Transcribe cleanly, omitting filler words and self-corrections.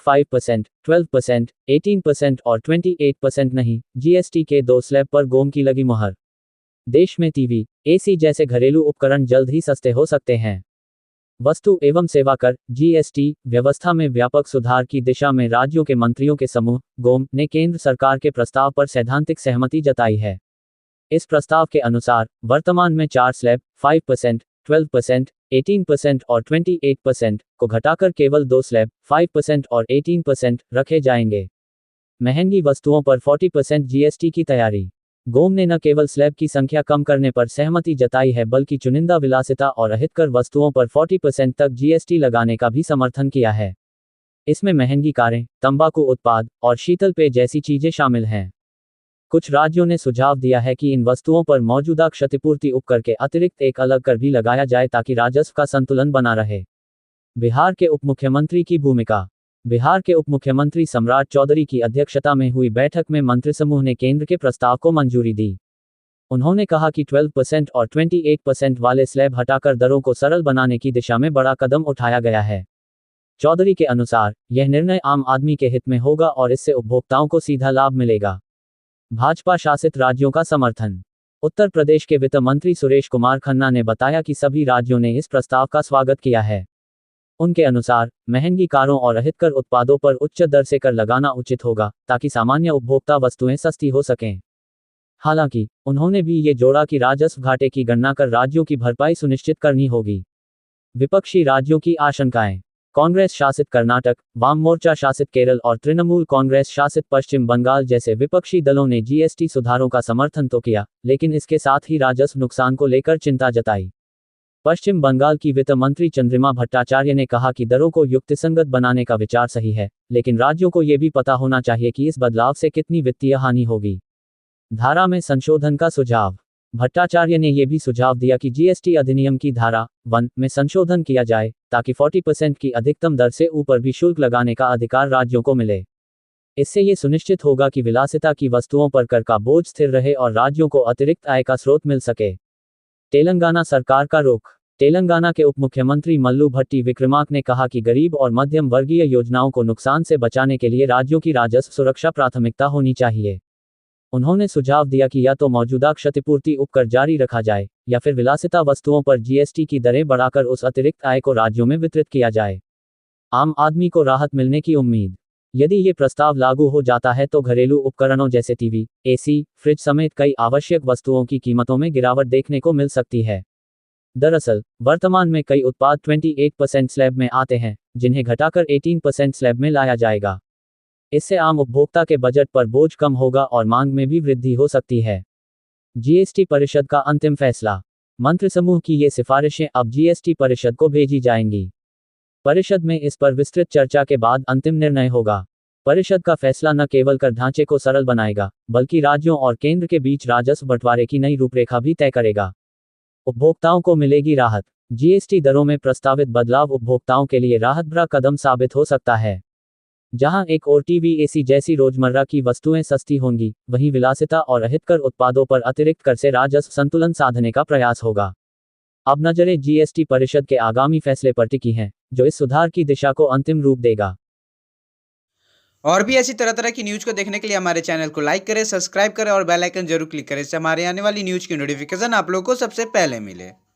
5%, 12%, 18% और 28% नहीं, जीएसटी के 2 स्लैब पर गोम की लगी मुहर। देश में टीवी, एसी जैसे घरेलू उपकरण जल्द ही सस्ते हो सकते हैं। वस्तु एवं सेवा कर जीएसटी व्यवस्था में व्यापक सुधार की दिशा में राज्यों के मंत्रियों के समूह गोम ने केंद्र सरकार के प्रस्ताव पर सैद्धांतिक सहमति जताई है। इस प्रस्ताव के अनुसार वर्तमान में 4 स्लैब 5%, 12%, 18% और 28% को घटाकर केवल 2 स्लैब 5% और 18% रखे जाएंगे। महंगी वस्तुओं पर 40% जीएसटी की तैयारी। गोम ने न केवल स्लैब की संख्या कम करने पर सहमति जताई है बल्कि चुनिंदा विलासिता और अहितकर वस्तुओं पर 40% तक जीएसटी लगाने का भी समर्थन किया है। इसमें महंगी कारें, तंबाकू उत्पाद और शीतल पेय जैसी चीजें शामिल हैं। कुछ राज्यों ने सुझाव दिया है कि इन वस्तुओं पर मौजूदा क्षतिपूर्ति उपकर के अतिरिक्त एक अलग कर भी लगाया जाए ताकि राजस्व का संतुलन बना रहे। बिहार के उपमुख्यमंत्री की भूमिका। बिहार के उपमुख्यमंत्री सम्राट चौधरी की अध्यक्षता में हुई बैठक में मंत्रिसमूह ने केंद्र के प्रस्ताव को मंजूरी दी। उन्होंने कहा कि 12% और 28% वाले स्लैब हटाकर दरों को सरल बनाने की दिशा में बड़ा कदम उठाया गया है। चौधरी के अनुसार यह निर्णय आम आदमी के हित में होगा और इससे उपभोक्ताओं को सीधा लाभ मिलेगा। भाजपा शासित राज्यों का समर्थन। उत्तर प्रदेश के वित्त मंत्री सुरेश कुमार खन्ना ने बताया कि सभी राज्यों ने इस प्रस्ताव का स्वागत किया है। उनके अनुसार महंगी कारों और अहितकर उत्पादों पर उच्च दर से कर लगाना उचित होगा ताकि सामान्य उपभोक्ता वस्तुएं सस्ती हो सकें। हालांकि उन्होंने भी ये जोड़ा कि राजस्व घाटे की गणना कर राज्यों की भरपाई सुनिश्चित करनी होगी। विपक्षी राज्यों की आशंकाएं। कांग्रेस शासित कर्नाटक, वाम मोर्चा शासित केरल और तृणमूल कांग्रेस शासित पश्चिम बंगाल जैसे विपक्षी दलों ने जीएसटी सुधारों का समर्थन तो किया, लेकिन इसके साथ ही राजस्व नुकसान को लेकर चिंता जताई। पश्चिम बंगाल की वित्त मंत्री चंद्रिमा भट्टाचार्य ने कहा कि दरों को युक्तिसंगत बनाने का विचार सही है, लेकिन राज्यों को ये भी पता होना चाहिए कि इस बदलाव से कितनी वित्तीय हानि होगी। धारा में संशोधन का सुझाव। भट्टाचार्य ने यह भी सुझाव दिया कि जीएसटी अधिनियम की धारा 1 में संशोधन किया जाए ताकि 40% की अधिकतम दर से ऊपर भी शुल्क लगाने का अधिकार राज्यों को मिले। इससे ये सुनिश्चित होगा कि विलासिता की वस्तुओं पर कर का बोझ स्थिर रहे और राज्यों को अतिरिक्त आय का स्रोत मिल सके। तेलंगाना सरकार का रुख। तेलंगाना के उपमुख्यमंत्री मल्लू भट्टी विक्रमार्क ने कहा कि गरीब और मध्यम वर्गीय योजनाओं को नुकसान से बचाने के लिए राज्यों की राजस्व सुरक्षा प्राथमिकता होनी चाहिए। उन्होंने सुझाव दिया कि या तो मौजूदा क्षतिपूर्ति उपकर जारी रखा जाए या फिर विलासिता वस्तुओं पर जीएसटी की दरें बढ़ाकर उस अतिरिक्त आय को राज्यों में वितरित किया जाए। आम आदमी को राहत मिलने की उम्मीद। यदि ये प्रस्ताव लागू हो जाता है तो घरेलू उपकरणों जैसे टीवी, एसी, फ्रिज समेत कई आवश्यक वस्तुओं की कीमतों में गिरावट देखने को मिल सकती है। दरअसल वर्तमान में कई उत्पाद 28% स्लैब में आते हैं, जिन्हें घटाकर 18% स्लैब में लाया जाएगा। इससे आम उपभोक्ता के बजट पर बोझ कम होगा और मांग में भी वृद्धि हो सकती है। जीएसटी परिषद का अंतिम फैसला। मंत्रिसमूह की ये सिफारिशें अब जीएसटी परिषद को भेजी जाएंगी। परिषद में इस पर विस्तृत चर्चा के बाद अंतिम निर्णय होगा। परिषद का फैसला न केवल कर ढांचे को सरल बनाएगा, बल्कि राज्यों और केंद्र के बीच राजस्व बंटवारे की नई रूपरेखा भी तय करेगा। उपभोक्ताओं को मिलेगी राहत। जीएसटी दरों में प्रस्तावित बदलाव उपभोक्ताओं के लिए राहत भरा कदम साबित हो सकता है। जहां एक और टीवी, एसी जैसी रोजमर्रा की वस्तुएं सस्ती होंगी, वहीं विलासिता और अहितकर उत्पादों पर अतिरिक्त कर से राजस्व संतुलन साधने का प्रयास होगा। अब नजरें जीएसटी परिषद के आगामी फैसले पर टिकी हैं, जो इस सुधार की दिशा को अंतिम रूप देगा। और भी ऐसी तरह तरह की न्यूज को देखने के लिए हमारे चैनल को लाइक करें, सब्सक्राइब करें और बेल आइकन जरूर क्लिक करें, इससे हमारे आने वाली न्यूज की नोटिफिकेशन आप लोगों को सबसे पहले मिले।